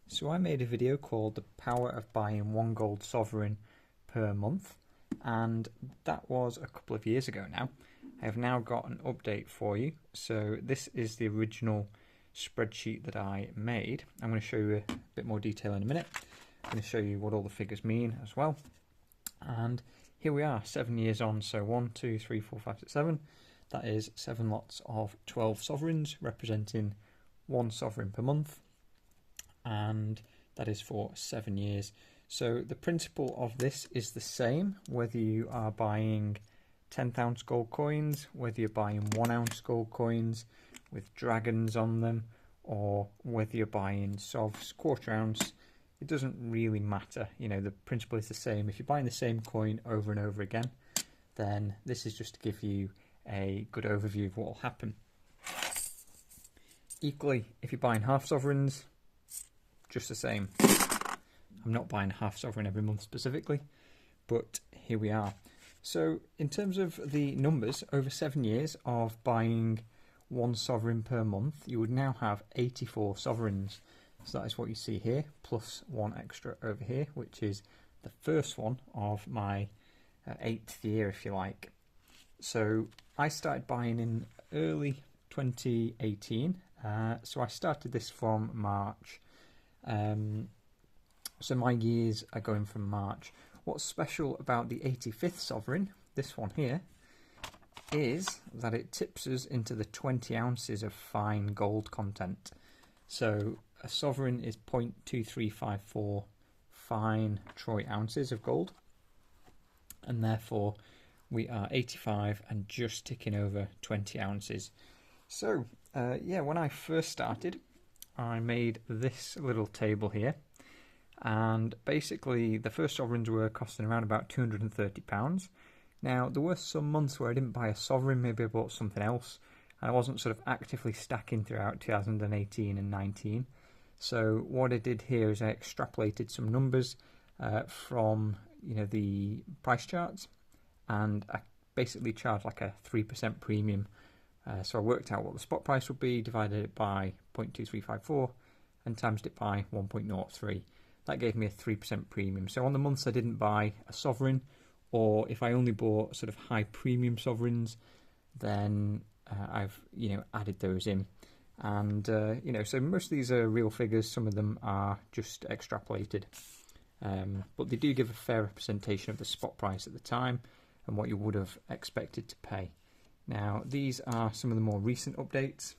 So I made a video called The Power of Buying One Gold Sovereign per Month, and that was a couple of years ago now. I have now got an update for you. So this is the original spreadsheet that I made. I'm going to show you a bit more detail in a minute. I'm going to show you what all the figures mean as well. And here we are, 7 years on. So 1, 2, 3, 4, 5, 6, 7. That is 7 lots of 12 sovereigns, representing one sovereign per month. And that is for 7 years. So the principle of this is the same whether you are buying 10th ounce gold coins, whether you're buying 1 ounce gold coins with dragons on them, or whether you're buying Sovs quarter ounce. It doesn't really matter. You know, the principle is the same. If you're buying the same coin over and over again, then this is just to give you a good overview of what will happen. Equally, if you're buying half sovereigns, just the same. I'm not buying a half sovereign every month specifically, but here we are. So in terms of the numbers, over 7 years of buying one sovereign per month, you would now have 84 sovereigns. So that is what you see here, plus one extra over here, which is the first one of my 8th year, if you like. So I started buying in early 2018. So I started this from March. So my years are going from March. What's special about the 85th sovereign, this one here, is that it tips us into the 20 ounces of fine gold content. So a sovereign is 0.2354 fine troy ounces of gold, and therefore we are 85 and just ticking over 20 ounces. So yeah, when I first started, I made this little table here, and basically the first sovereigns were costing around about £230. Now there were some months where I didn't buy a sovereign, maybe I bought something else, and I wasn't sort of actively stacking throughout 2018 and 19. So what I did here is I extrapolated some numbers from the price charts, and I basically charged like a 3% premium. So I worked out what the spot price would be, divided it by 0.2354 and times it by 1.03. That gave me a 3% premium. So on the months I didn't buy a sovereign, or if I only bought sort of high premium sovereigns, then I've added those in. And so most of these are real figures, some of them are just extrapolated. But they do give a fair representation of the spot price at the time and what you would have expected to pay. Now, these are some of the more recent updates,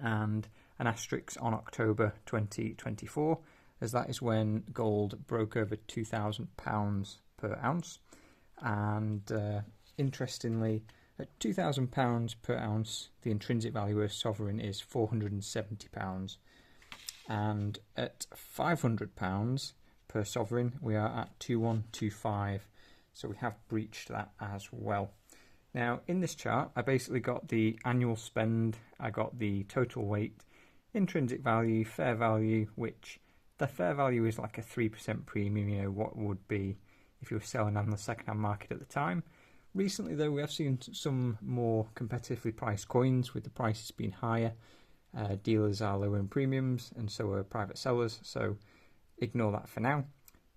and an asterisk on October 2024, as that is when gold broke over £2,000 per ounce. And interestingly, at £2,000 per ounce, the intrinsic value of sovereign is £470. And at £500 per sovereign, we are at 2125. So we have breached that as well. Now, in this chart, I basically got the annual spend, I got the total weight, intrinsic value, fair value, which the fair value is like a 3% premium, what would be if you were selling on the second-hand market at the time. Recently, though, we have seen some more competitively priced coins with the prices being higher. Dealers are lowering premiums, and so are private sellers, so ignore that for now.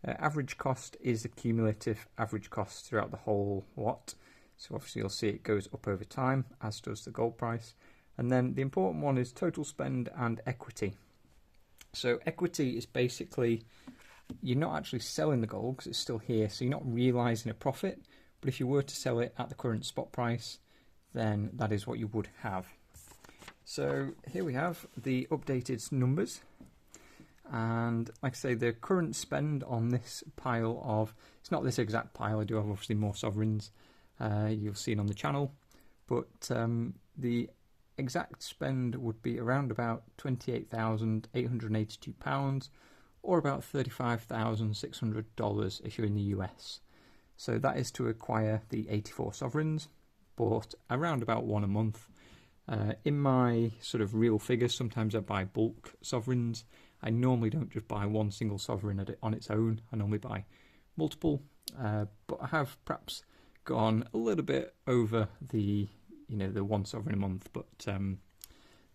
Average cost is the cumulative average cost throughout the whole lot. So obviously you'll see it goes up over time, as does the gold price. And then the important one is total spend and equity. So equity is basically, you're not actually selling the gold because it's still here, so you're not realising a profit. But if you were to sell it at the current spot price, then that is what you would have. So here we have the updated numbers. And like I say, the current spend on this pile of, it's not this exact pile, I do have obviously more sovereigns. You'll see it on the channel, but the exact spend would be around about £28,882, or about $35,600 if you're in the US. So that is to acquire the 84 sovereigns, bought around about one a month. In my sort of real figures, sometimes I buy bulk sovereigns. I normally don't just buy one single sovereign on its own. I normally buy multiple, but I have perhaps gone a little bit over the the one sovereign a month, but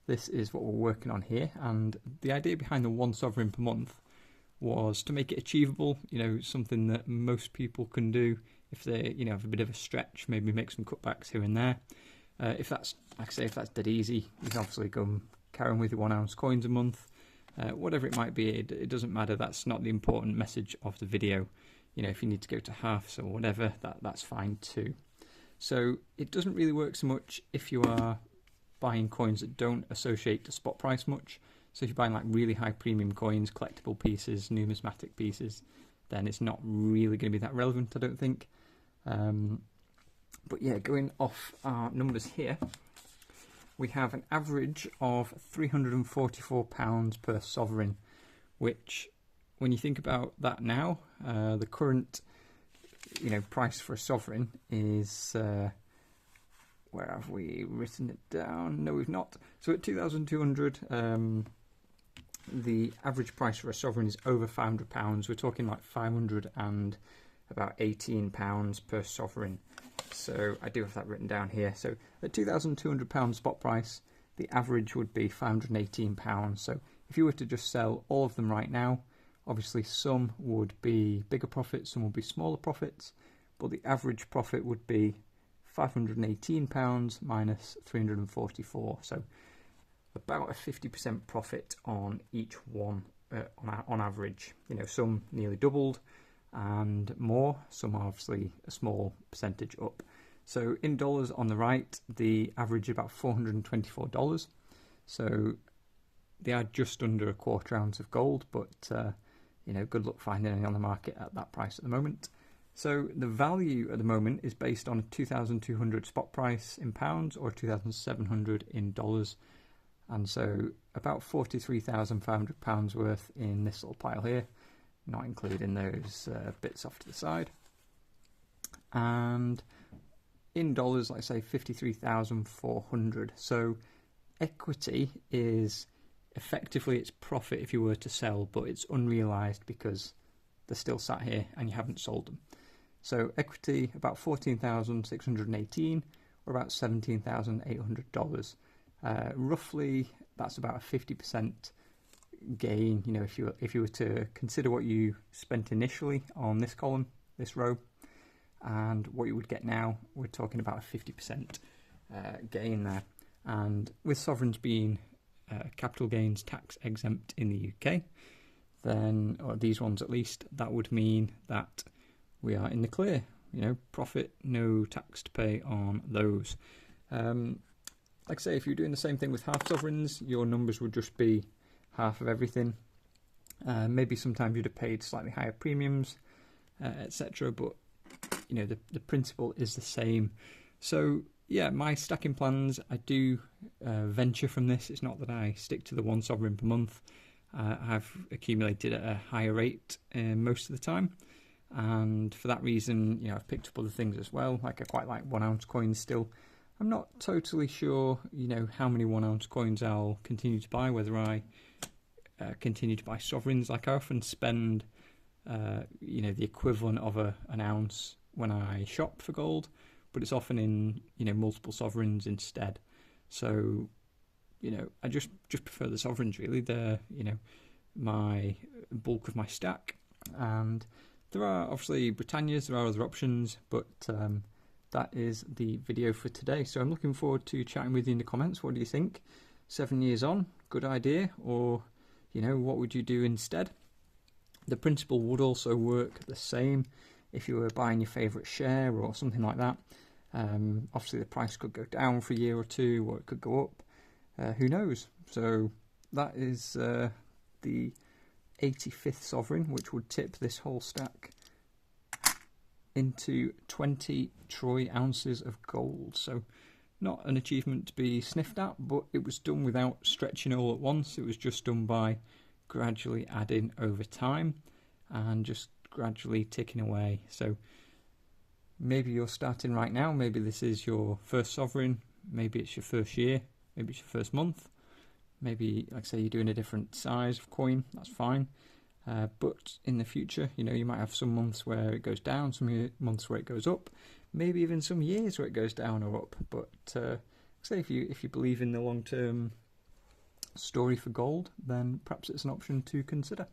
this is what we're working on here. And the idea behind the 1 sovereign per month was to make it achievable, something that most people can do if they, have a bit of a stretch, maybe make some cutbacks here and there. If that's, like I say, if that's dead easy, you can obviously go carry on with your 1 ounce coins a month. Whatever it might be, it doesn't matter. That's not the important message of the video. If you need to go to halves or whatever, that's fine too. So it doesn't really work so much if you are buying coins that don't associate to spot price much. So if you're buying like really high premium coins, collectible pieces, numismatic pieces, then it's not really going to be that relevant, I don't think. But yeah, going off our numbers here, we have an average of £344 per sovereign, which, when you think about that now, the current price for a sovereign is, where have we written it down? No, we've not. So at 2,200, the average price for a sovereign is over £500. We're talking like about £18 per sovereign. So I do have that written down here. So at £2,200 spot price, the average would be £518. So if you were to just sell all of them right now, obviously some would be bigger profits, some would be smaller profits, but the average profit would be £518 minus 344. So about a 50% profit on each one on average. Some nearly doubled and more, some are obviously a small percentage up. So in dollars on the right, the average is about $424. So they are just under a quarter ounce of gold, but good luck finding any on the market at that price at the moment. So the value at the moment is based on a 2,200 spot price in pounds or 2,700 in dollars. And so about £43,500 worth in this little pile here, not including those bits off to the side. And in dollars, like I say, 53,400. So equity is effectively its profit if you were to sell, but it's unrealised because they're still sat here and you haven't sold them. So equity about 14,618 or about $17,800. Roughly, that's about a 50% gain. If you were to consider what you spent initially on this column, this row, and what you would get now, we're talking about a 50% gain there. And with sovereigns being capital gains tax exempt in the UK, then, or these ones at least, that would mean that we are in the clear. Profit, no tax to pay on those. Like I say, if you're doing the same thing with half sovereigns, your numbers would just be half of everything. Maybe sometimes you'd have paid slightly higher premiums, etc. But the principle is the same. So yeah, my stacking plans, I do venture from this. It's not that I stick to the 1 sovereign per month. I've accumulated at a higher rate most of the time, and for that reason, I've picked up other things as well. Like I quite like 1 ounce coins still. I'm not totally sure, how many 1 ounce coins I'll continue to buy, whether I continue to buy sovereigns. Like I often spend, the equivalent of an ounce when I shop for gold, but it's often in, multiple sovereigns instead. So, I just prefer the sovereigns really. They're, my bulk of my stack. And there are obviously Britannias, there are other options, but that is the video for today. So I'm looking forward to chatting with you in the comments. What do you think? 7 years on, good idea? Or, what would you do instead? The principle would also work the same if you were buying your favourite share or something like that. Obviously the price could go down for a year or two, or it could go up. Who knows? So that is the 85th sovereign, which would tip this whole stack into 20 troy ounces of gold. So not an achievement to be sniffed at, but it was done without stretching all at once. It was just done by gradually adding over time and just gradually ticking away. So maybe you're starting right now, maybe this is your first sovereign, maybe it's your first year, maybe it's your first month, maybe, like I say, you're doing a different size of coin, that's fine. But in the future, you might have some months where it goes down, some months where it goes up, maybe even some years where it goes down or up. But say if you believe in the long-term story for gold, then perhaps it's an option to consider.